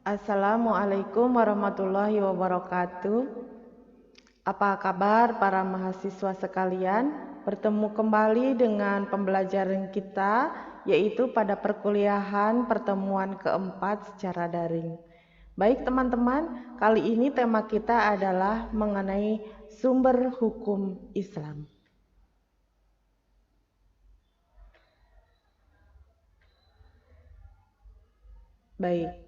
Assalamualaikum warahmatullahi wabarakatuh. Apa kabar para mahasiswa sekalian? Bertemu kembali dengan pembelajaran kita, yaitu pada perkuliahan pertemuan keempat secara daring. Baik teman-teman, kali ini tema kita adalah mengenai sumber hukum Islam. Baik,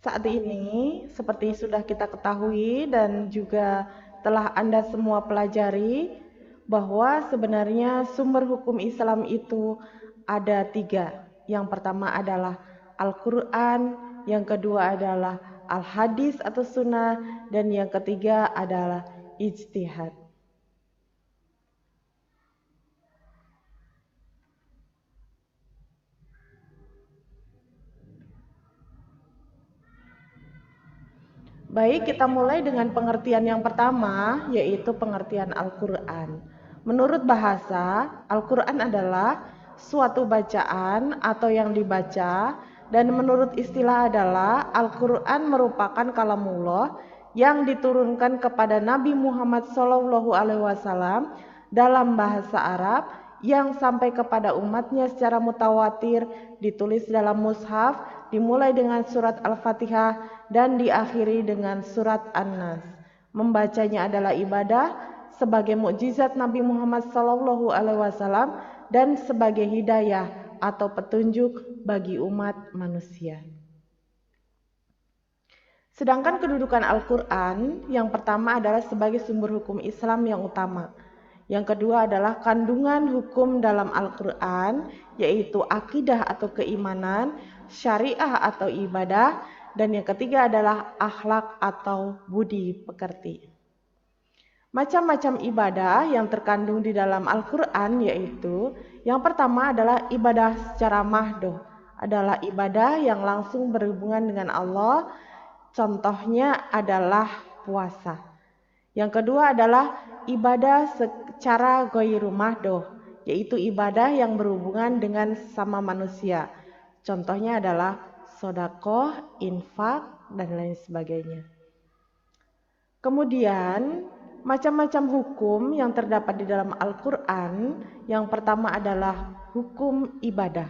saat ini seperti sudah kita ketahui dan juga telah Anda semua pelajari bahwa sebenarnya sumber hukum Islam itu ada 3. Yang pertama adalah Al-Quran, yang kedua adalah Al-Hadis atau Sunnah, dan yang ketiga adalah Ijtihad. Baik, kita mulai dengan pengertian yang pertama, yaitu pengertian Al-Quran. Menurut bahasa, Al-Quran adalah suatu bacaan atau yang dibaca, dan menurut istilah adalah Al-Quran merupakan kalamullah yang diturunkan kepada Nabi Muhammad SAW dalam bahasa Arab yang sampai kepada umatnya secara mutawatir, ditulis dalam mushaf, dimulai dengan surat Al-Fatihah dan diakhiri dengan surat An-Nas. Membacanya adalah ibadah sebagai mukjizat Nabi Muhammad SAW dan sebagai hidayah atau petunjuk bagi umat manusia. Sedangkan kedudukan Al-Quran yang pertama adalah sebagai sumber hukum Islam yang utama. Yang kedua adalah kandungan hukum dalam Al-Quran, yaitu akidah atau keimanan, syariah atau ibadah, dan yang ketiga adalah akhlak atau budi pekerti. Macam-macam ibadah yang terkandung di dalam Al-Quran yaitu yang pertama adalah ibadah secara mahdoh, adalah ibadah yang langsung berhubungan dengan Allah, contohnya adalah puasa. Yang kedua adalah ibadah secara ghairu mahdoh, yaitu ibadah yang berhubungan dengan sesama manusia. Contohnya adalah sedekah, infak, dan lain sebagainya. Kemudian, macam-macam hukum yang terdapat di dalam Al-Quran, yang pertama adalah hukum ibadah.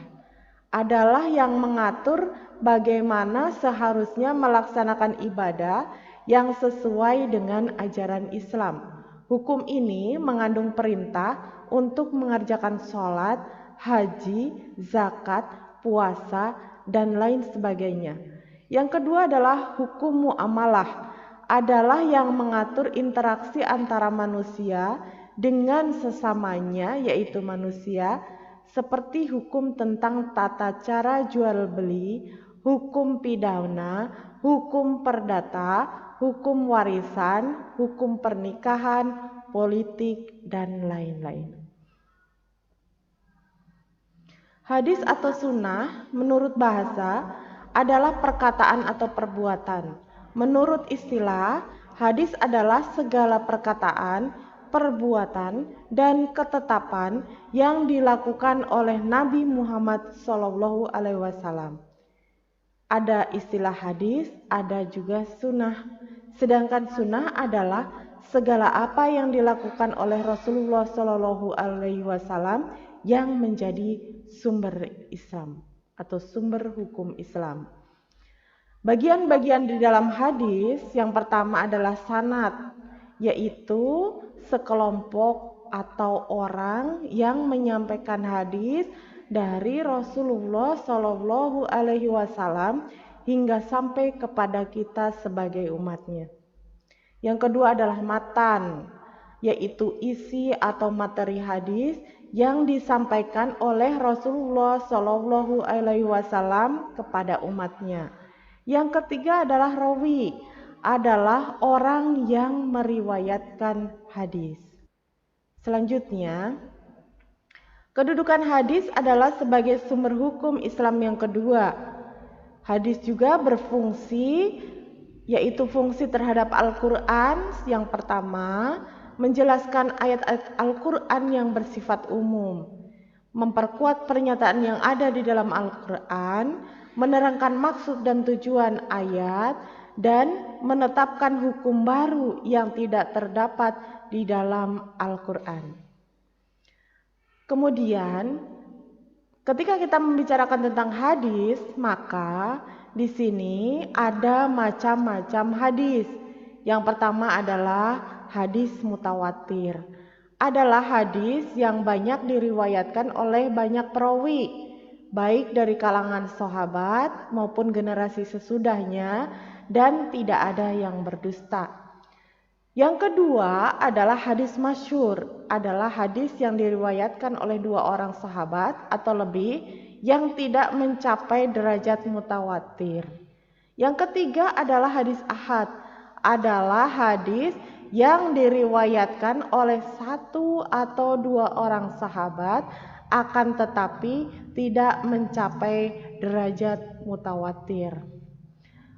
Adalah yang mengatur bagaimana seharusnya melaksanakan ibadah yang sesuai dengan ajaran Islam. Hukum ini mengandung perintah untuk mengerjakan sholat, haji, zakat, puasa, dan lain sebagainya. Yang kedua adalah hukum muamalah, adalah yang mengatur interaksi antara manusia dengan sesamanya, yaitu manusia, seperti hukum tentang tata cara jual beli, hukum pidana, hukum perdata, hukum warisan, hukum pernikahan, politik, dan lain-lain. Hadis atau sunnah menurut bahasa adalah perkataan atau perbuatan. Menurut istilah, hadis adalah segala perkataan, perbuatan, dan ketetapan yang dilakukan oleh Nabi Muhammad SAW. Ada istilah hadis, ada juga sunnah. Sedangkan sunnah adalah segala apa yang dilakukan oleh Rasulullah SAW yang menjadi sumber Islam atau sumber hukum Islam. Bagian-bagian di dalam hadis yang pertama adalah sanad, yaitu sekelompok atau orang yang menyampaikan hadis dari Rasulullah SAW hingga sampai kepada kita sebagai umatnya. Yang kedua adalah matan, yaitu isi atau materi hadis yang disampaikan oleh Rasulullah SAW kepada umatnya. Yang ketiga adalah rawi, adalah orang yang meriwayatkan hadis. Selanjutnya, kedudukan hadis adalah sebagai sumber hukum Islam yang kedua. Hadis juga berfungsi, yaitu fungsi terhadap Al-Quran. Yang pertama, menjelaskan ayat-ayat Al-Quran yang bersifat umum. memperkuat pernyataan yang ada di dalam Al-Quran, menerangkan maksud dan tujuan ayat, dan menetapkan hukum baru yang tidak terdapat di dalam Al-Quran. Kemudian, ketika kita membicarakan tentang hadis, maka di sini ada macam-macam hadis. Yang pertama adalah hadis mutawatir. Adalah hadis yang banyak diriwayatkan oleh banyak perawi, baik dari kalangan sahabat maupun generasi sesudahnya, dan tidak ada yang berdusta. Yang kedua adalah hadis masyhur, adalah hadis yang diriwayatkan oleh 2 orang sahabat atau lebih yang tidak mencapai derajat mutawatir. Yang ketiga adalah hadis ahad, adalah hadis yang diriwayatkan oleh 1 atau 2 orang sahabat akan tetapi tidak mencapai derajat mutawatir.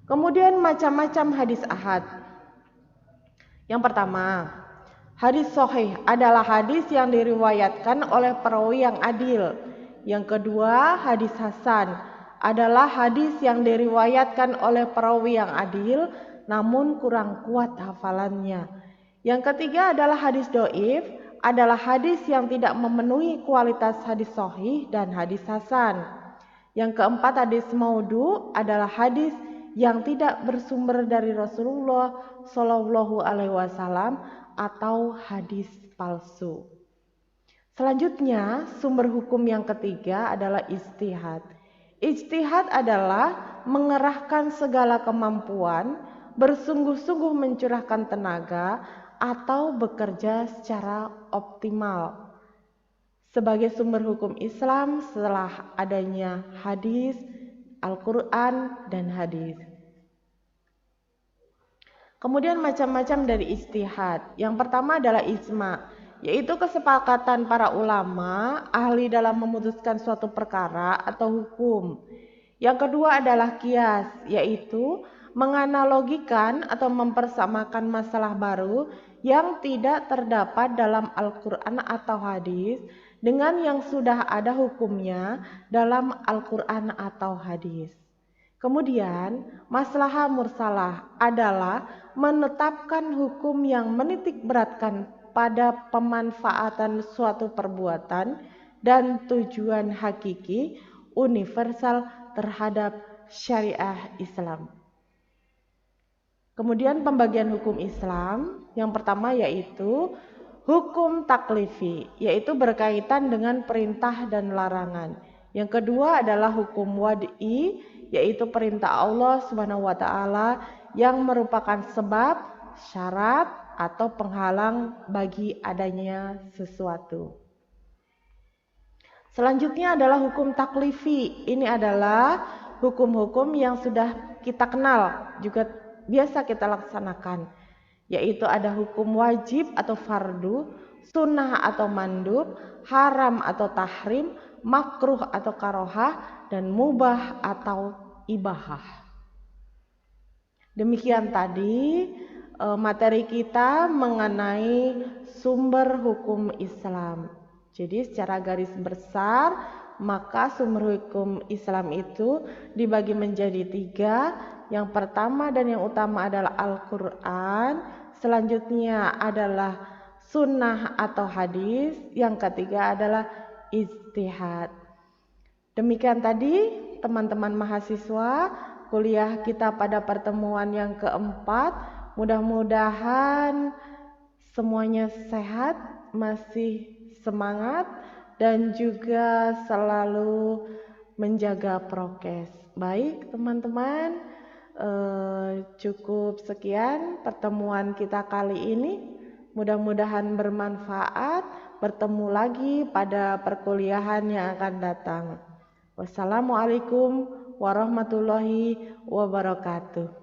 Kemudian macam-macam hadis ahad. Yang pertama, hadis sahih adalah hadis yang diriwayatkan oleh perawi yang adil. Yang kedua, hadis hasan adalah hadis yang diriwayatkan oleh perawi yang adil namun kurang kuat hafalannya. Yang ketiga adalah hadis dhaif, adalah hadis yang tidak memenuhi kualitas hadis sahih dan hadis hasan. Yang keempat, hadis maudhu adalah hadis yang tidak bersumber dari Rasulullah Shallallahu Alaihi Wasallam atau hadis palsu. Selanjutnya, sumber hukum yang ketiga adalah ijtihad. Ijtihad adalah mengerahkan segala kemampuan, bersungguh-sungguh mencurahkan tenaga, atau bekerja secara optimal. Sebagai sumber hukum Islam setelah adanya hadis, Al-Quran, dan hadis. Kemudian macam-macam dari ijtihad. Yang pertama adalah ijma, yaitu kesepakatan para ulama ahli dalam memutuskan suatu perkara atau hukum. Yang kedua adalah qiyas, yaitu menganalogikan atau mempersamakan masalah baru yang tidak terdapat dalam Al-Quran atau hadis dengan yang sudah ada hukumnya dalam Al-Quran atau hadis. Kemudian, maslahah mursalah adalah menetapkan hukum yang menitik beratkan pada pemanfaatan suatu perbuatan dan tujuan hakiki universal terhadap syariah Islam. Kemudian pembagian hukum Islam, yang pertama yaitu hukum taklifi, yaitu berkaitan dengan perintah dan larangan. Yang kedua adalah hukum wad'i, yaitu perintah Allah SWT yang merupakan sebab, syarat, atau penghalang bagi adanya sesuatu. Selanjutnya adalah hukum taklifi. Ini adalah hukum-hukum yang sudah kita kenal, juga biasa kita laksanakan, yaitu ada hukum wajib atau fardu, sunnah atau mandub, haram atau tahrim, makruh atau karohah, dan mubah atau ibahah. Demikian tadi materi kita mengenai sumber hukum Islam. Jadi secara garis besar, maka sumber hukum Islam itu dibagi menjadi 3. Yang pertama dan yang utama adalah Al-Quran, selanjutnya adalah sunnah atau hadis, yang ketiga adalah ijtihad. Demikian tadi teman-teman mahasiswa kuliah kita pada pertemuan yang keempat. Mudah-mudahan semuanya sehat, masih semangat, dan juga selalu menjaga prokes. Baik teman-teman, cukup sekian pertemuan kita kali ini. Mudah-mudahan bermanfaat. Bertemu lagi pada perkuliahan yang akan datang. Wassalamualaikum warahmatullahi wabarakatuh.